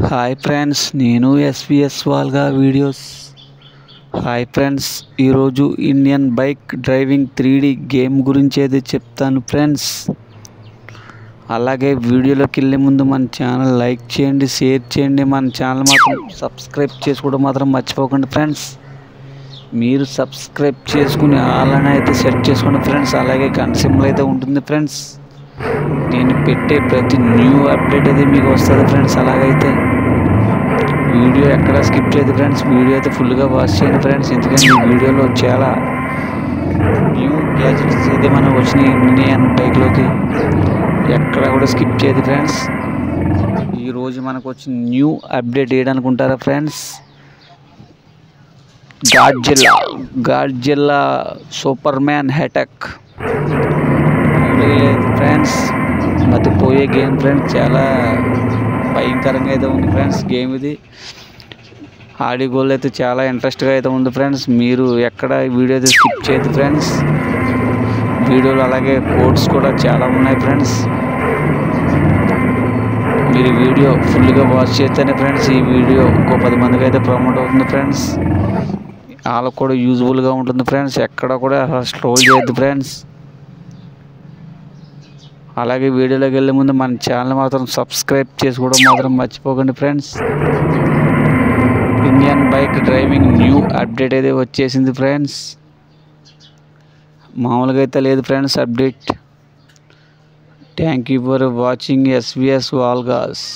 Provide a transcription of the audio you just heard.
Hi friends, నేను SVS వాల్గా videos. Hi friends, ఈరోజు Indian bike driving 3D game గురించి అయితే చెప్తాను ఫ్రెండ్స్. అలాగే వీడియోలోకి వెళ్ళే ముందు మన ఛానల్ లైక్ చేయండి, షేర్ చేయండి. మన ఛానల్ మాత్రం సబ్స్క్రైబ్ చేసుకోవడం మాత్రం మర్చిపోకండి ఫ్రెండ్స్. మీరు సబ్స్క్రైబ్ చేసుకుని అలానే అయితే సెట్ చేసుకోండి ఫ్రెండ్స్. అలాగే గంట సింబల్ అయితే ఉంటుంది ఫ్రెండ్స్. నేను పెట్టే ప్రతి న్యూ అప్డేట్ అయితే మీకు వస్తుంది ఫ్రెండ్స్. అలాగైతే వీడియో ఎక్కడ స్కిప్ చేయదు ఫ్రెండ్స్. వీడియో అయితే ఫుల్గా వాచ్ చేయండి ఫ్రెండ్స్. ఎందుకంటే ఈ వీడియోలో చాలా న్యూ గ్యాజెట్స్ అయితే మనం వచ్చినాయి ఇండియన్ బైక్లోకి. ఎక్కడ కూడా స్కిప్ చేయదు ఫ్రెండ్స్. ఈరోజు మనకు వచ్చిన న్యూ అప్డేట్ ఏదనుకుంటారా friends? Godzilla superman attack లేదు ఫ్రెండ్స్. మతిపోయే గేమ్ ఫ్రెండ్స్. చాలా భయంకరంగా అయితే ఉంది ఫ్రెండ్స్ గేమ్ ఇది. ఆడిగోల్ అయితే చాలా ఇంట్రెస్ట్గా అయితే ఉంది ఫ్రెండ్స్. మీరు ఎక్కడ వీడియో అయితే స్కిప్ చేయదు ఫ్రెండ్స్. వీడియోలు అలాగే కోడ్స్ కూడా చాలా ఉన్నాయి ఫ్రెండ్స్. మీరు వీడియో ఫుల్గా వాచ్ చేస్తేనే ఫ్రెండ్స్ ఈ వీడియో ఇంకో 10 మందికి అయితే ప్రమోట్ అవుతుంది ఫ్రెండ్స్. వాళ్ళకు కూడా యూజ్ఫుల్గా ఉంటుంది ఫ్రెండ్స్. ఎక్కడ కూడా స్క్రోల్ చేయొద్దు ఫ్రెండ్స్. అలాగే వీడియోలోకి వెళ్ళే ముందు మన ఛానల్ మాత్రం సబ్స్క్రైబ్ చేసుకోవడం మాత్రం మర్చిపోకండి friends. Indian bike driving new update అయితే వచ్చేసింది ఫ్రెండ్స్. మామూలుగా అయితే లేదు friends update. Thank you for watching SVS వాల్గాస్.